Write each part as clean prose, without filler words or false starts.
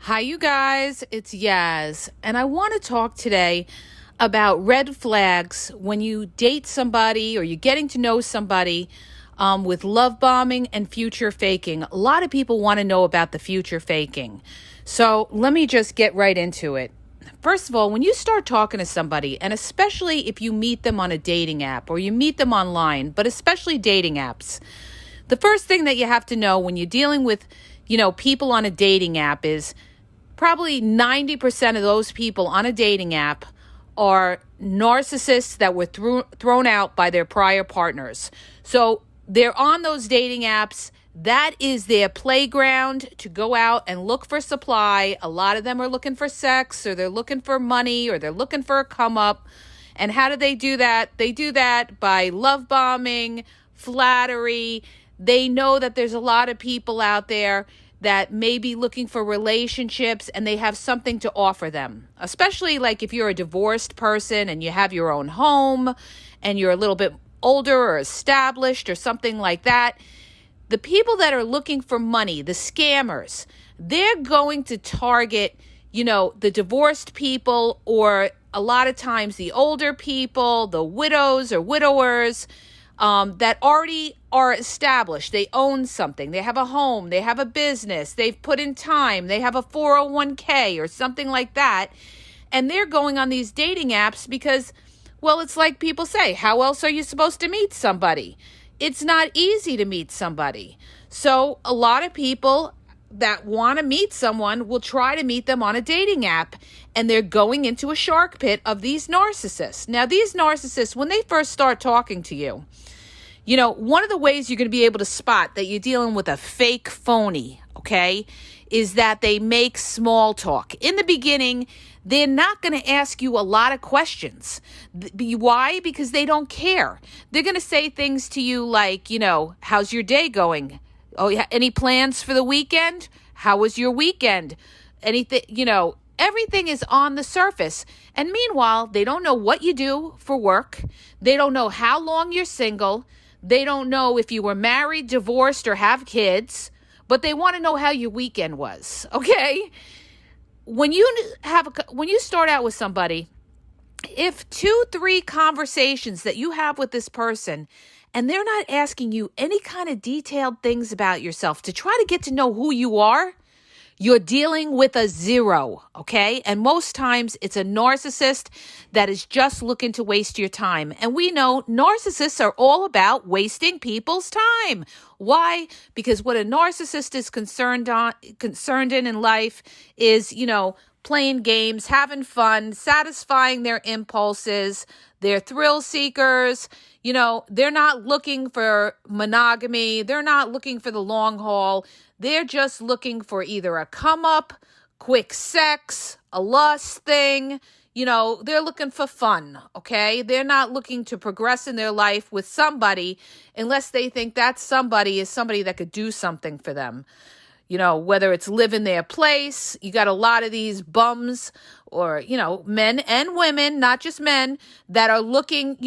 Hi, you guys. It's Yaz, and I want to talk today about red flags when you date somebody or you're getting to know somebody with love bombing and future faking. A lot of people want to know about the future faking. So let me just get right into it. First of all, when you start talking to somebody, and especially if you meet them on a dating app or you meet them online, but especially dating apps, the first thing that you have to know when you're dealing with, people on a dating app is probably 90% of those people on a dating app are narcissists that were thrown out by their prior partners. So they're on those dating apps. That is their playground to go out and look for supply. A lot of them are looking for sex, or they're looking for money, or they're looking for a come up. And how do they do that? They do that by love bombing, flattery. They know that there's a lot of people out there that may be looking for relationships and they have something to offer them, especially like if you're a divorced person and you have your own home and you're a little bit older or established or something like that. The people that are looking for money, the scammers, they're going to target, the divorced people, or a lot of times the older people, the widows or widowers, that already are established. They own something. They have a home. They have a business. They've put in time. They have a 401k or something like that. And they're going on these dating apps because, well, it's like people say, how else are you supposed to meet somebody? It's not easy to meet somebody. So a lot of people that want to meet someone will try to meet them on a dating app, and they're going into a shark pit of these narcissists. Now, these narcissists, when they first start talking to you, one of the ways you're going to be able to spot that you're dealing with a fake phony, okay, is that they make small talk. In the beginning, they're not going to ask you a lot of questions. Why? Because they don't care. They're going to say things to you like, how's your day going? Oh, yeah. Any plans for the weekend? How was your weekend? Anything, everything is on the surface. And meanwhile, they don't know what you do for work. They don't know how long you're single. They don't know if you were married, divorced, or have kids, but they want to know how your weekend was. Okay? When you start out with somebody, if 2-3 conversations that you have with this person and they're not asking you any kind of detailed things about yourself to try to get to know who you are, you're dealing with a 0, okay? And most times it's a narcissist that is just looking to waste your time. And we know narcissists are all about wasting people's time. Why? Because what a narcissist is concerned in life is, playing games, having fun, satisfying their impulses. They're thrill seekers. They're not looking for monogamy. They're not looking for the long haul. They're just looking for either a come up, quick sex, a lust thing. They're looking for fun, okay? They're not looking to progress in their life with somebody unless they think that somebody is somebody that could do something for them. Whether it's live in their place. You got a lot of these bums or, men and women, not just men, that are looking,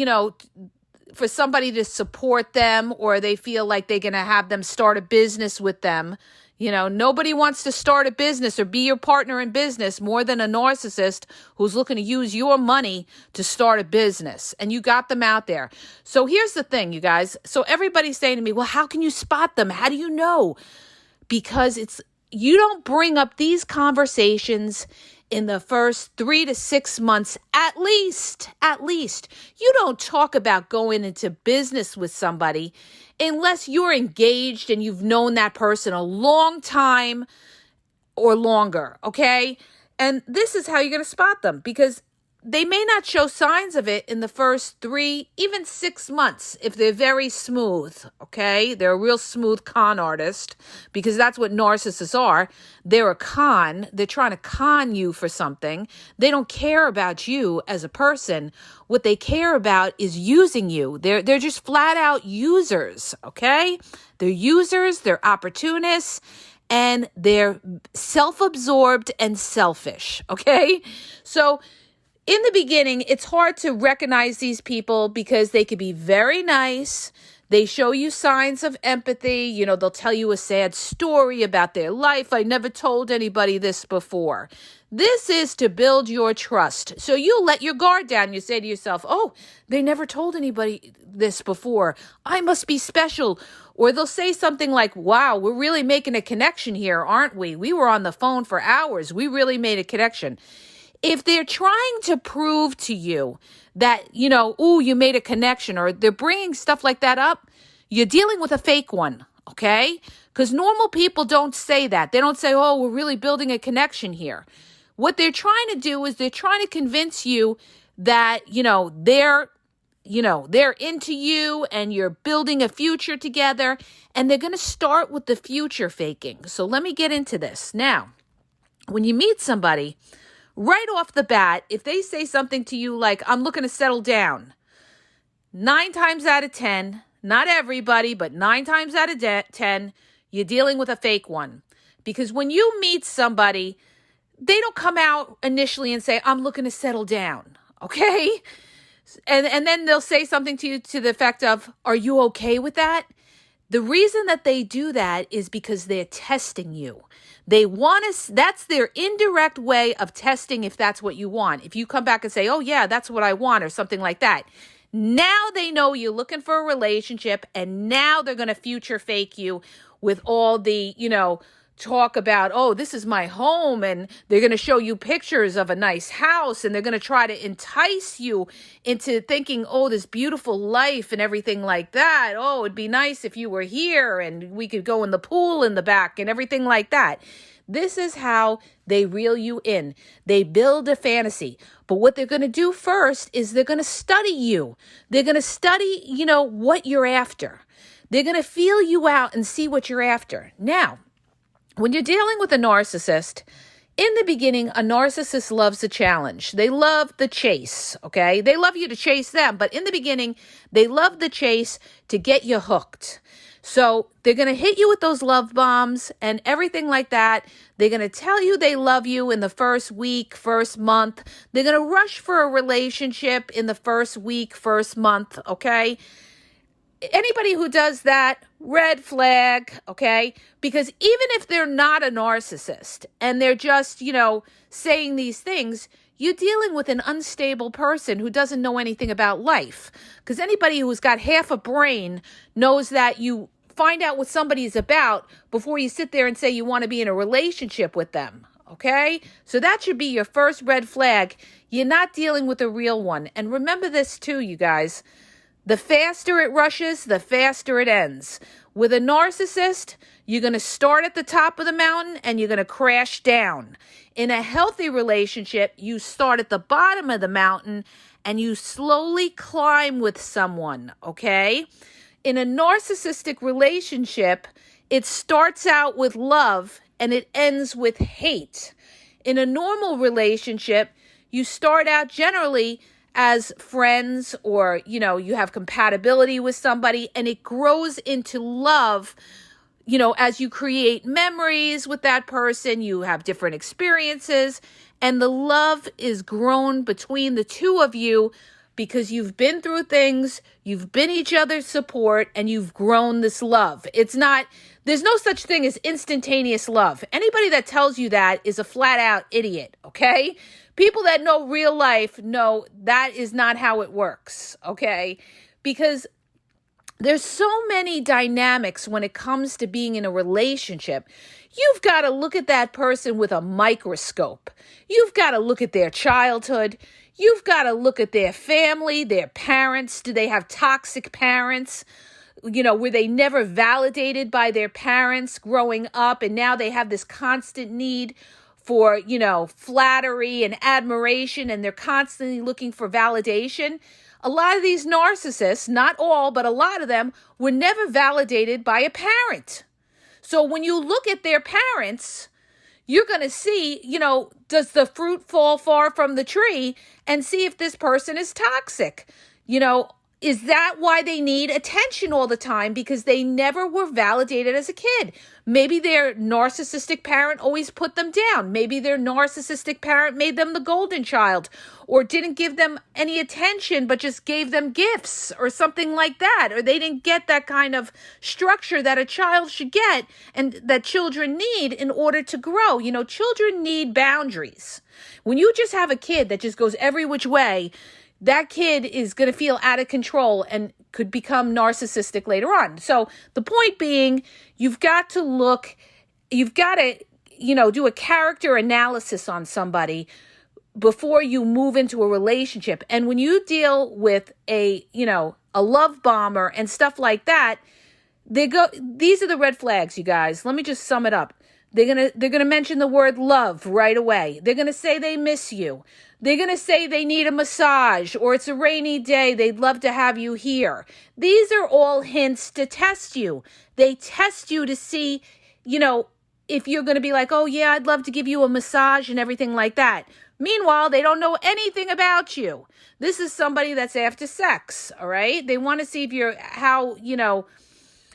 for somebody to support them, or they feel like they're going to have them start a business with them. Nobody wants to start a business or be your partner in business more than a narcissist who's looking to use your money to start a business. And you got them out there. So here's the thing, you guys. So everybody's saying to me, well, how can you spot them? How do you know? Because you don't bring up these conversations in the first 3 to 6 months, at least. You don't talk about going into business with somebody unless you're engaged and you've known that person a long time or longer, okay? And this is how you're going to spot them, because they may not show signs of it in the first 3, even 6 months if they're very smooth, okay? They're a real smooth con artist, because that's what narcissists are. They're a con. They're trying to con you for something. They don't care about you as a person. What they care about is using you. They're just flat out users, okay? They're users, they're opportunists, and they're self-absorbed and selfish, okay? So in the beginning, it's hard to recognize these people because they could be very nice. They show you signs of empathy. They'll tell you a sad story about their life. I never told anybody this before. This is to build your trust. So you let your guard down. You say to yourself, oh, they never told anybody this before. I must be special. Or they'll say something like, wow, we're really making a connection here, aren't we? We were on the phone for hours. We really made a connection. If they're trying to prove to you that, ooh, you made a connection, or they're bringing stuff like that up, you're dealing with a fake one, okay? Because normal people don't say that. They don't say, oh, we're really building a connection here. What they're trying to do is they're trying to convince you that, they're into you and you're building a future together, and they're going to start with the future faking. So let me get into this. Now, when you meet somebody, right off the bat, if they say something to you like, I'm looking to settle down, 9 times out of 10, not everybody, but 9 times out of 10, you're dealing with a fake one. Because when you meet somebody, they don't come out initially and say, I'm looking to settle down, okay? And then they'll say something to you to the effect of, are you okay with that? The reason that they do that is because they're testing you. They want to, that's their indirect way of testing if that's what you want. If you come back and say, oh yeah, that's what I want, or something like that. Now they know you're looking for a relationship, and now they're going to future fake you with all the, talk about, oh, this is my home, and they're going to show you pictures of a nice house, and they're going to try to entice you into thinking, oh, this beautiful life and everything like that. Oh, it'd be nice if you were here and we could go in the pool in the back and everything like that. This is how they reel you in. They build a fantasy. But what they're going to do first is they're going to study you. They're going to study, what you're after. They're going to feel you out and see what you're after. Now, when you're dealing with a narcissist, in the beginning, a narcissist loves a challenge. They love the chase, okay? They love you to chase them, but in the beginning, they love the chase to get you hooked. So they're going to hit you with those love bombs and everything like that. They're going to tell you they love you in the first week, first month. They're going to rush for a relationship in the first week, first month, okay? Anybody who does that, red flag, okay? Because even if they're not a narcissist and they're just, saying these things, you're dealing with an unstable person who doesn't know anything about life. Because anybody who's got half a brain knows that you find out what somebody is about before you sit there and say you want to be in a relationship with them, okay? So that should be your first red flag. You're not dealing with a real one. And remember this too, you guys. The faster it rushes, the faster it ends. With a narcissist, you're going to start at the top of the mountain and you're going to crash down. In a healthy relationship, you start at the bottom of the mountain and you slowly climb with someone, okay? In a narcissistic relationship, it starts out with love and it ends with hate. In a normal relationship, you start out generally as friends, or, you have compatibility with somebody, and it grows into love, as you create memories with that person, you have different experiences, and the love is grown between the two of you because you've been through things, you've been each other's support, and you've grown this love. There's no such thing as instantaneous love. Anybody that tells you that is a flat out idiot, okay? People that know real life know that is not how it works, okay? Because there's so many dynamics when it comes to being in a relationship. You've got to look at that person with a microscope. You've got to look at their childhood. You've got to look at their family, their parents. Do they have toxic parents? Were they never validated by their parents growing up, and now they have this constant need for, flattery and admiration, and they're constantly looking for validation? A lot of these narcissists, not all, but a lot of them, were never validated by a parent. So when you look at their parents, you're going to see, does the fruit fall far from the tree, and see if this person is toxic. Is that why they need attention all the time? Because they never were validated as a kid. Maybe their narcissistic parent always put them down. Maybe their narcissistic parent made them the golden child, or didn't give them any attention but just gave them gifts or something like that. Or they didn't get that kind of structure that a child should get and that children need in order to grow. You know, children need boundaries. When you just have a kid that just goes every which way, that kid is going to feel out of control and could become narcissistic later on. So the point being, you've got to, do a character analysis on somebody before you move into a relationship. And when you deal with a love bomber and stuff like that, these are the red flags, you guys. Let me just sum it up. They're gonna mention the word love right away. They're gonna say they miss you. They're gonna say they need a massage, or it's a rainy day, they'd love to have you here. These are all hints to test you. They test you to see, if you're gonna be like, oh yeah, I'd love to give you a massage and everything like that. Meanwhile, they don't know anything about you. This is somebody that's after sex, all right? They want to see if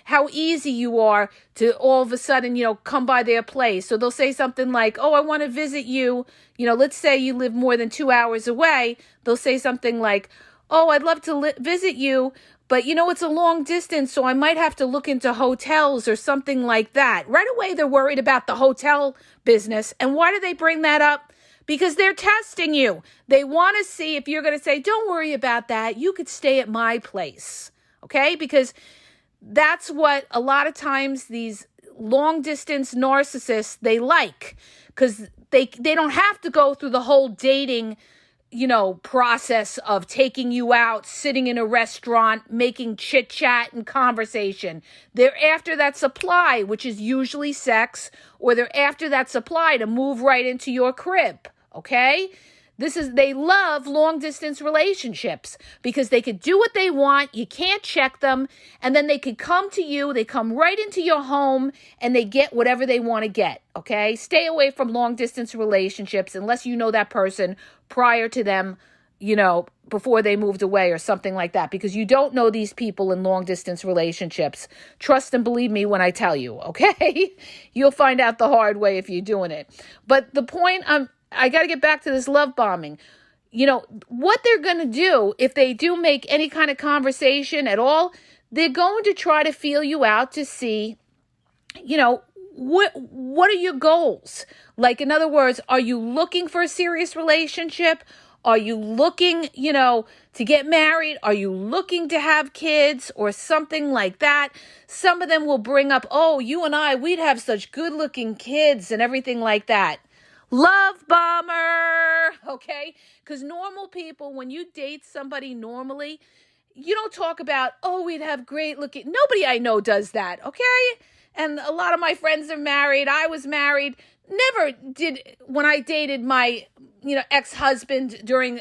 how easy you are to all of a sudden, come by their place. So they'll say something like, oh, I want to visit you. Let's say you live more than 2 hours away. They'll say something like, oh, I'd love to visit you, but it's a long distance, so I might have to look into hotels or something like that. Right away, they're worried about the hotel business. And why do they bring that up? Because they're testing you. They want to see if you're going to say, don't worry about that. You could stay at my place. Okay? Because that's what a lot of times these long distance narcissists, they like, because they don't have to go through the whole dating, process of taking you out, sitting in a restaurant, making chit chat and conversation. They're after that supply, which is usually sex, or they're after that supply to move right into your crib. Okay? They love long distance relationships because they could do what they want. You can't check them. And then they could come to you. They come right into your home and they get whatever they want to get. Okay. Stay away from long distance relationships unless you know that person prior to them, before they moved away or something like that, because you don't know these people in long distance relationships. Trust and believe me when I tell you. Okay. You'll find out the hard way if you're doing it. But the point I got to get back to this love bombing. What they're going to do if they do make any kind of conversation at all, they're going to try to feel you out to see, what are your goals? Like, in other words, are you looking for a serious relationship? Are you looking, to get married? Are you looking to have kids or something like that? Some of them will bring up, oh, you and I, we'd have such good looking kids and everything like that. Love bomber, okay? Because normal people, when you date somebody normally, you don't talk about, oh, we'd have great looking. Nobody I know does that, okay? And a lot of my friends are married. I was married. Never did, when I dated my, ex-husband during,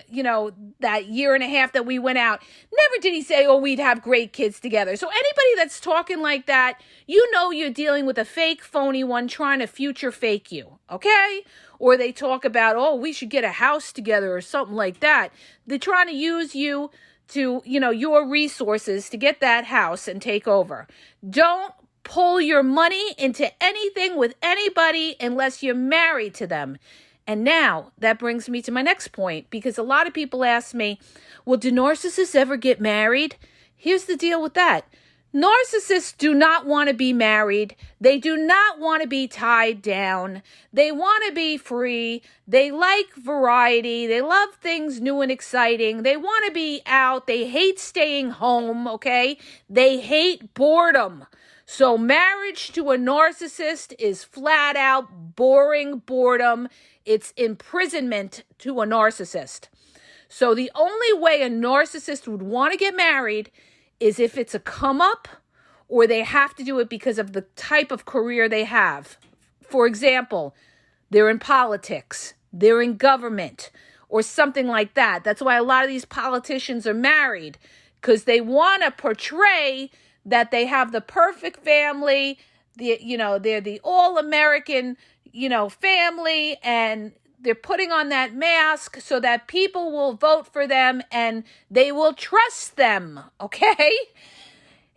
that year and a half that we went out, never did he say, oh, we'd have great kids together. So anybody that's talking like that, you're dealing with a fake, phony one trying to future fake you, okay? Or they talk about, oh, we should get a house together or something like that. They're trying to use you to, your resources to get that house and take over. Don't pull your money into anything with anybody unless you're married to them. And now that brings me to my next point, because a lot of people ask me, well, do narcissists ever get married? Here's the deal with that. Narcissists do not want to be married. They do not want to be tied down. They want to be free. They like variety. They love things new and exciting. They want to be out. They hate staying home, okay? They hate boredom. So marriage to a narcissist is flat out boring boredom. It's imprisonment to a narcissist. So the only way a narcissist would want to get married is if it's a come up, or they have to do it because of the type of career they have. For example, they're in politics, they're in government, or something like that. That's why a lot of these politicians are married, because they want to portray that they have the perfect family, they're the all-American, family, and they're putting on that mask so that people will vote for them and they will trust them, okay?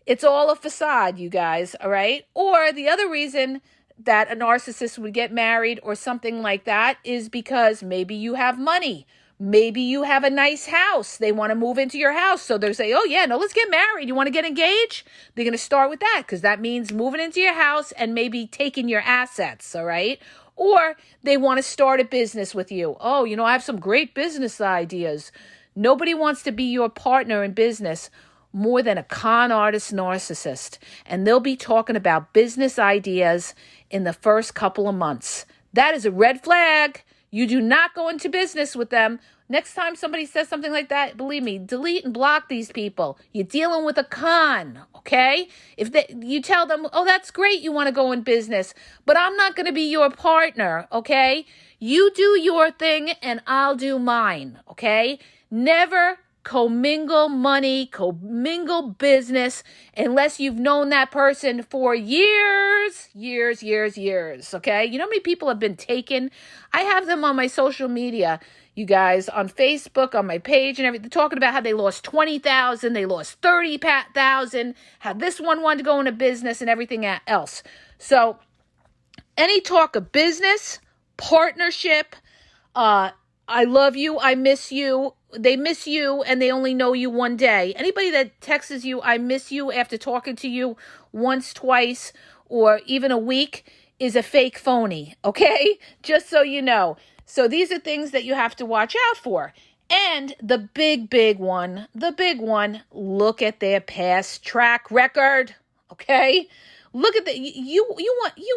It's all a facade, you guys, all right? Or the other reason that a narcissist would get married or something like that is because maybe you have money. Maybe you have a nice house. They want to move into your house. So they say, oh, yeah, no, let's get married. You want to get engaged? They're going to start with that because that means moving into your house and maybe taking your assets, all right? Or they want to start a business with you. Oh, I have some great business ideas. Nobody wants to be your partner in business more than a con artist narcissist. And they'll be talking about business ideas in the first couple of months. That is a red flag. You do not go into business with them. Next time somebody says something like that, believe me, delete and block these people. You're dealing with a con, okay? If you tell them, oh, that's great, you want to go in business, but I'm not going to be your partner, okay? You do your thing and I'll do mine, okay? Never commingle money, commingle business, unless you've known that person for years, okay? You know how many people have been taken? I have them on my social media, you guys, on Facebook, on my page and everything, talking about how they lost 20,000, they lost 30,000, how this one wanted to go into business and everything else. So any talk of business, partnership, I love you, I miss you, they miss you and they only know you one day. Anybody that texts you, I miss you, after talking to you once, twice, or even a week is a fake phony, okay? Just so you know. So these are things that you have to watch out for. And the big one, look at their past track record, okay? Look at you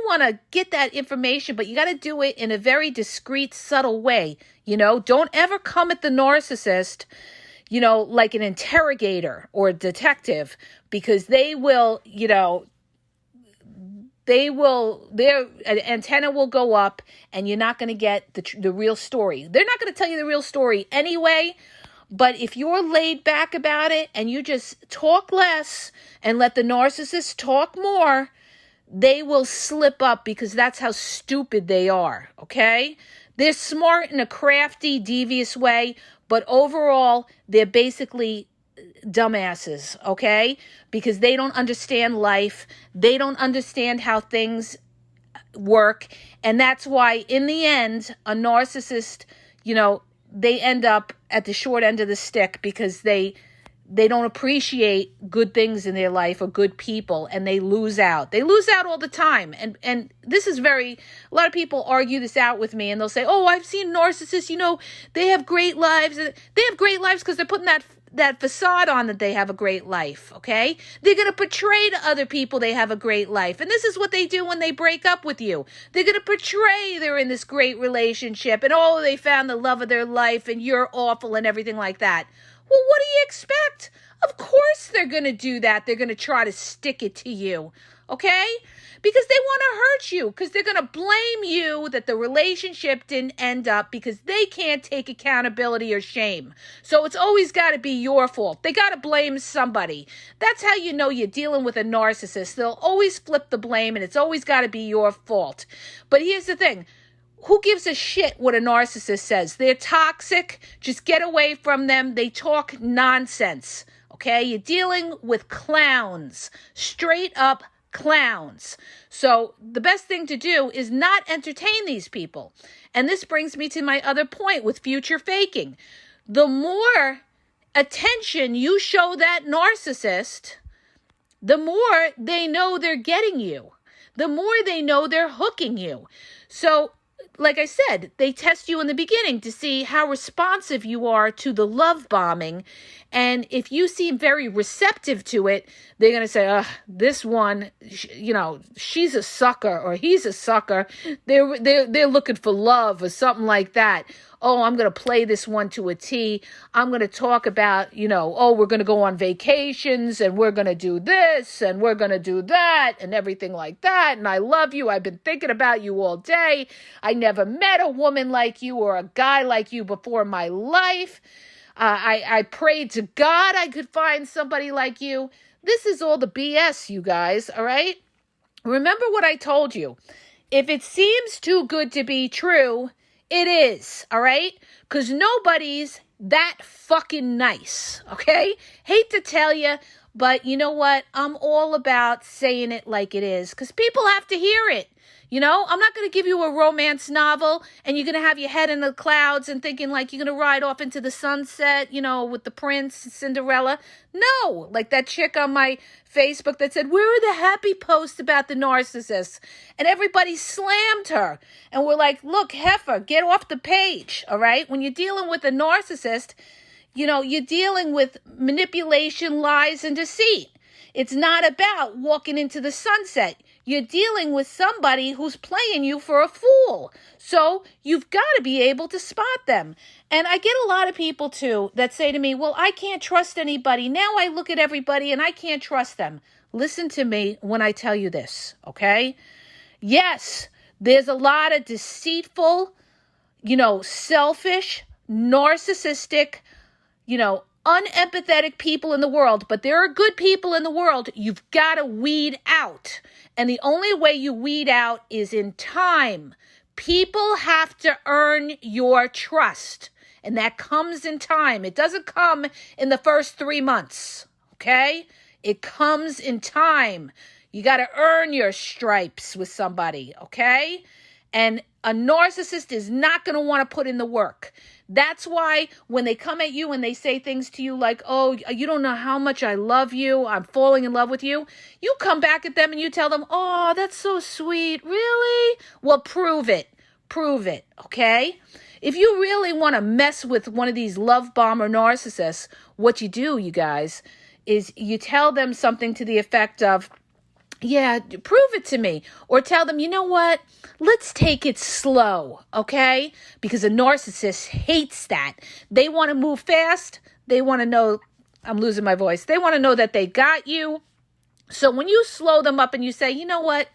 want to get that information, but you got to do it in a very discreet, subtle way. Don't ever come at the narcissist, like an interrogator or a detective, because they will, their antenna will go up and you're not going to get the real story. They're not going to tell you the real story anyway. But if you're laid back about it and you just talk less and let the narcissist talk more, they will slip up because that's how stupid they are, okay? They're smart in a crafty, devious way, but overall, they're basically dumbasses, okay? Because they don't understand life. They don't understand how things work. And that's why, in the end, a narcissist, they end up at the short end of the stick because they don't appreciate good things in their life or good people, and they lose out. They lose out all the time. And this is a lot of people argue this out with me, and they'll say, oh, I've seen narcissists, they have great lives. They have great lives because they're putting that facade on that they have a great life, okay? They're going to portray to other people they have a great life. And this is what they do when they break up with you. They're going to portray they're in this great relationship and they found the love of their life and you're awful and everything like that. Well, what do you expect? Of course they're going to do that. They're going to try to stick it to you, okay? Because they want to hurt you, because they're going to blame you that the relationship didn't end up because they can't take accountability or shame. So it's always got to be your fault. They got to blame somebody. That's how you know you're dealing with a narcissist. They'll always flip the blame, and it's always got to be your fault. But here's the thing. Who gives a shit what a narcissist says? They're toxic. Just get away from them. They talk nonsense, okay? You're dealing with clowns, straight up clowns. So the best thing to do is not entertain these people. And this brings me to my other point with future faking. The more attention you show that narcissist, the more they know they're getting you. The more they know they're hooking you. So, like I said, they test you in the beginning to see how responsive you are to the love bombing. And if you seem very receptive to it, they're going to say, this one, she's a sucker or he's a sucker. They're looking for love or something like that. Oh, I'm going to play this one to a T. I'm going to talk about, we're going to go on vacations and we're going to do this and we're going to do that and everything like that. And I love you. I've been thinking about you all day. I never met a woman like you or a guy like you before in my life. I prayed to God I could find somebody like you. This is all the BS, you guys, all right? Remember what I told you. If it seems too good to be true, It is, all right? Because nobody's that fucking nice, okay? Hate to tell you, but you know what? I'm all about saying it like it is because people have to hear it. You know, I'm not going to give you a romance novel and you're going to have your head in the clouds and thinking like you're going to ride off into the sunset, you know, with the prince, Cinderella. No, like that chick on my Facebook that said, where are the happy posts about the narcissist? And everybody slammed her. And we're like, look, heifer, get off the page, all right? When you're dealing with a narcissist, you know, you're dealing with manipulation, lies, and deceit. It's not about walking into the sunset. You're dealing with somebody who's playing you for a fool. So you've got to be able to spot them. And I get a lot of people, too, that say to me, well, I can't trust anybody. Now I look at everybody and I can't trust them. Listen to me when I tell you this, okay? Yes, there's a lot of deceitful, you know, selfish, narcissistic, you know, unempathetic people in the world, but there are good people in the world you've got to weed out. And the only way you weed out is in time. People have to earn your trust, and that comes in time. It doesn't come in the first 3 months, okay? It comes in time. You got to earn your stripes with somebody, okay? And a narcissist is not going to want to put in the work. That's why when they come at you and they say things to you like, oh, you don't know how much I love you, I'm falling in love with you, you come back at them and you tell them, oh, that's so sweet. Really? Well, prove it. Prove it, okay? If you really want to mess with one of these love bomber narcissists, what you do, you guys, is you tell them something to the effect of, yeah, prove it to me. Or tell them, you know what? Let's take it slow, okay? Because a narcissist hates that. They want to move fast. They want to know, I'm losing my voice. They want to know that they got you. So when you slow them up and you say, you know what?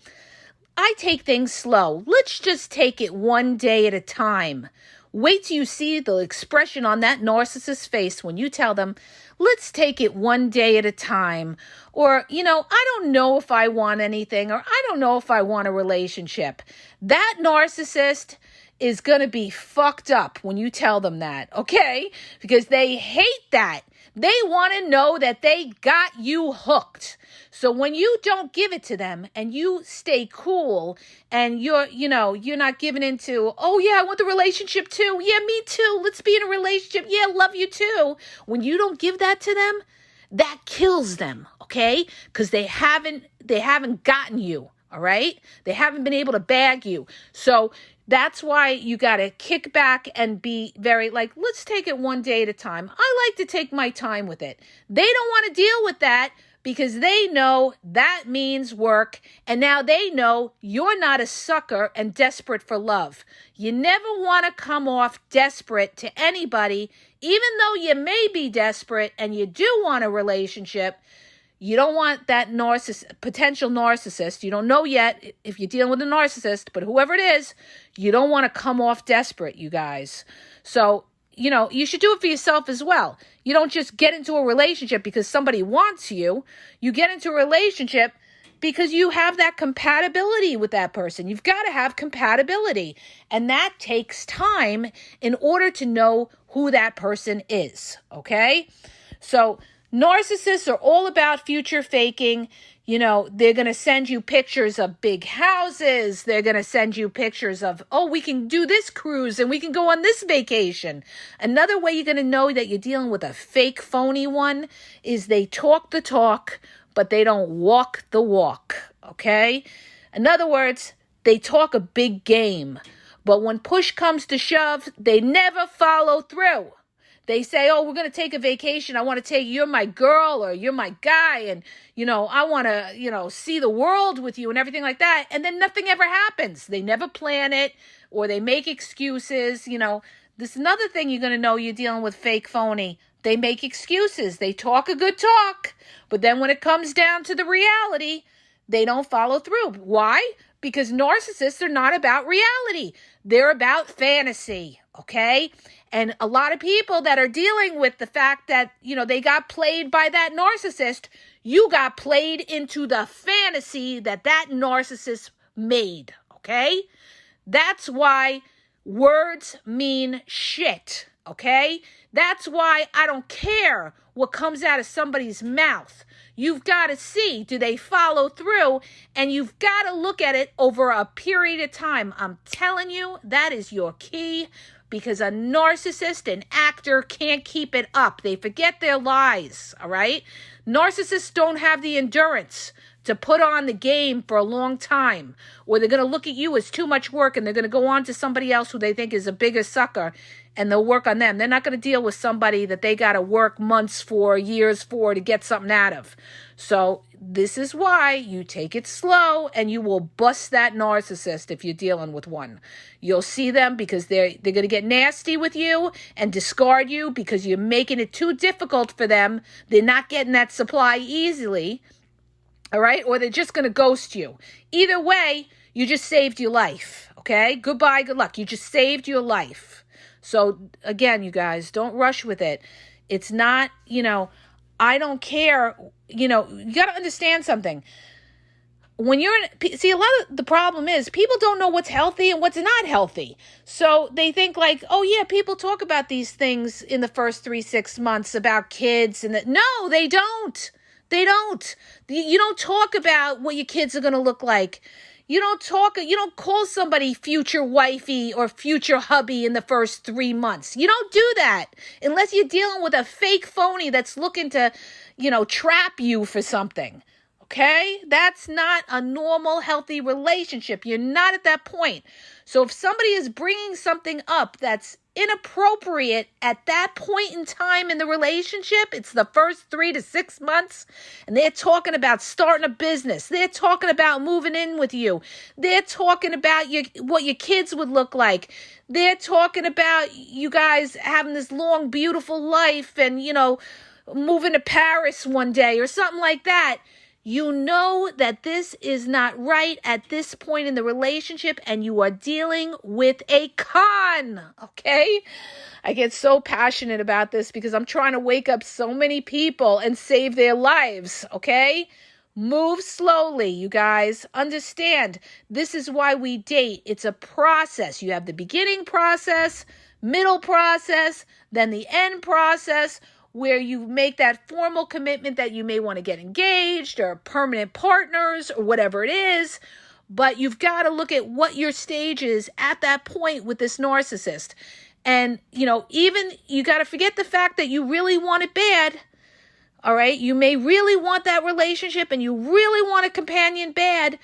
I take things slow. Let's just take it one day at a time. Wait till you see the expression on that narcissist's face when you tell them, let's take it one day at a time. Or, you know, I don't know if I want anything, or I don't know if I want a relationship. That narcissist is going to be fucked up when you tell them that, okay? Because they hate that. They want to know that they got you hooked. So when you don't give it to them and you stay cool and you're not giving into, oh yeah, I want the relationship too. Yeah, me too. Let's be in a relationship. Yeah, love you too. When you don't give that to them, that kills them, okay? Because they haven't gotten you, all right? They haven't been able to bag you. So that's why you got to kick back and be very like, let's take it one day at a time. I like to take my time with it. They don't want to deal with that because they know that means work. And now they know you're not a sucker and desperate for love. You never want to come off desperate to anybody, even though you may be desperate and you do want a relationship. You don't want that potential narcissist. You don't know yet if you're dealing with a narcissist, but whoever it is, you don't want to come off desperate, you guys. So, you know, you should do it for yourself as well. You don't just get into a relationship because somebody wants you. You get into a relationship because you have that compatibility with that person. You've got to have compatibility. And that takes time in order to know who that person is, okay? So narcissists are all about future faking. You know, they're going to send you pictures of big houses. They're going to send you pictures of, oh, we can do this cruise and we can go on this vacation. Another way you're going to know that you're dealing with a fake phony one is they talk the talk, but they don't walk the walk, okay? In other words, they talk a big game, but when push comes to shove, they never follow through. They say, oh, we're going to take a vacation. I want to take, you're my girl or you're my guy. And, you know, I want to, you know, see the world with you and everything like that. And then nothing ever happens. They never plan it or they make excuses. You know, this is another thing you're going to know you're dealing with fake phony. They make excuses. They talk a good talk. But then when it comes down to the reality, they don't follow through. Why? Because narcissists are not about reality. They're about fantasy, okay? And a lot of people that are dealing with the fact that, you know, they got played by that narcissist, you got played into the fantasy that narcissist made, okay? That's why Words mean shit, okay? That's why I don't care what comes out of somebody's mouth. You've got to see, do they follow through? And you've got to look at it over a period of time. I'm telling you, that is your key, because a narcissist, an actor, can't keep it up. They forget their lies, all right? Narcissists don't have the endurance to put on the game for a long time, or they're going to look at you as too much work and they're going to go on to somebody else who they think is a bigger sucker, and they'll work on them. They're not going to deal with somebody that they got to work months for, years for, to get something out of. So this is why you take it slow, and you will bust that narcissist if you're dealing with one. You'll see them because they're going to get nasty with you and discard you because you're making it too difficult for them. They're not getting that supply easily. All right? Or they're just going to ghost you. Either way, you just saved your life. Okay? Goodbye, good luck. You just saved your life. So, again, you guys, don't rush with it. It's not, I don't care. You got to understand something. When you're see, a lot of the problem is people don't know what's healthy and what's not healthy. So they think like, oh yeah, people talk about these things in the first 3-6 months about kids and that. No, they don't. They don't. You don't talk about what your kids are going to look like. You don't call somebody future wifey or future hubby in the first 3 months. You don't do that unless you're dealing with a fake phony that's looking to, trap you for something. Okay? That's not a normal, healthy relationship. You're not at that point. So if somebody is bringing something up that's inappropriate at that point in time in the relationship, it's the first 3 to 6 months, and they're talking about starting a business. They're talking about moving in with you. They're talking about what your kids would look like. They're talking about you guys having this long, beautiful life and, moving to Paris one day or something like that. You know that this is not right at this point in the relationship, and you are dealing with a con, okay? I get so passionate about this because I'm trying to wake up so many people and save their lives, okay? Move slowly, you guys. Understand, this is why we date. It's a process. You have the beginning process, middle process, then the end process, where you make that formal commitment that you may want to get engaged or permanent partners or whatever it is. But you've got to look at what your stage is at that point with this narcissist. And, even you got to forget the fact that you really want it bad. All right. You may really want that relationship and you really want a companion bad,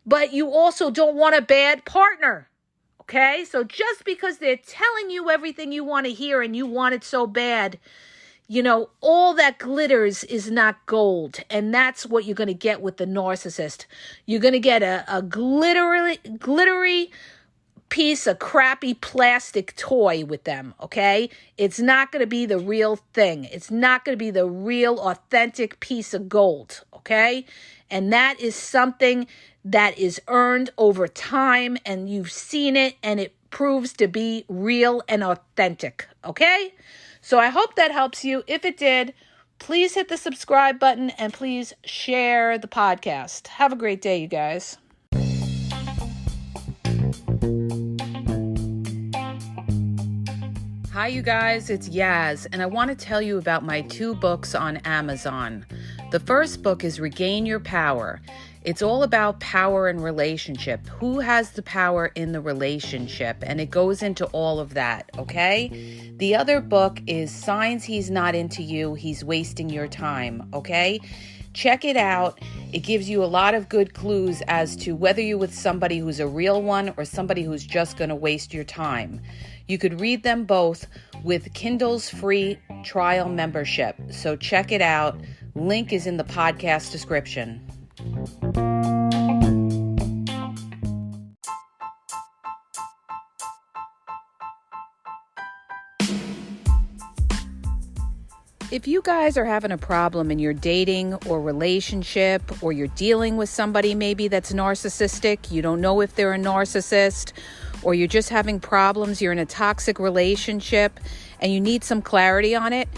but you also don't want a bad partner. Okay. So just because they're telling you everything you want to hear and you want it so bad, all that glitters is not gold. And that's what you're going to get with the narcissist. You're going to get a glittery piece of crappy plastic toy with them, okay? It's not going to be the real thing. It's not going to be the real authentic piece of gold, okay? And that is something that is earned over time, and you've seen it, and it proves to be real and authentic, okay? So I hope that helps you. If it did, please hit the subscribe button and please share the podcast. Have a great day, you guys. Hi, you guys. It's Yaz, and I want to tell you about my 2 books on Amazon. The first book is Regain Your Power. It's all about power and relationship. Who has the power in the relationship? And it goes into all of that, okay? The other book is Signs He's Not Into You, He's Wasting Your Time, okay? Check it out. It gives you a lot of good clues as to whether you're with somebody who's a real one or somebody who's just going to waste your time. You could read them both with Kindle's free trial membership. So check it out. Link is in the podcast description. If you guys are having a problem in your dating or relationship, or you're dealing with somebody maybe that's narcissistic, you don't know if they're a narcissist, or you're just having problems, you're in a toxic relationship and you need some clarity on it,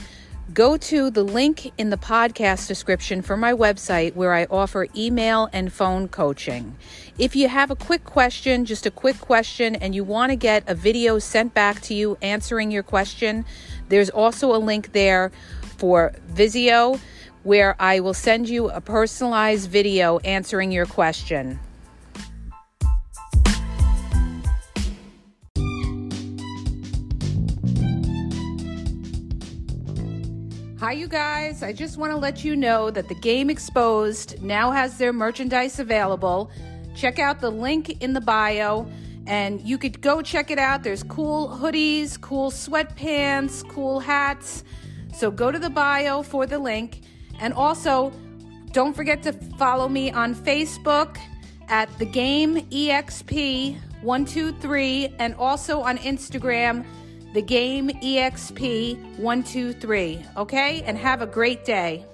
Go to the link in the podcast description for my website where I offer email and phone coaching. If you have a quick question, just a quick question, and you want to get a video sent back to you answering your question, there's also a link there for Vizio where I will send you a personalized video answering your question. Hi, you guys. I just want to let you know that the Game Exposed now has their merchandise available. Check out the link in the bio, and you could go check it out. There's cool hoodies, cool sweatpants, cool hats. So go to the bio for the link. And also, don't forget to follow me on Facebook at The Game EXP123, and also on Instagram, The Game EXP123. Okay? And have a great day.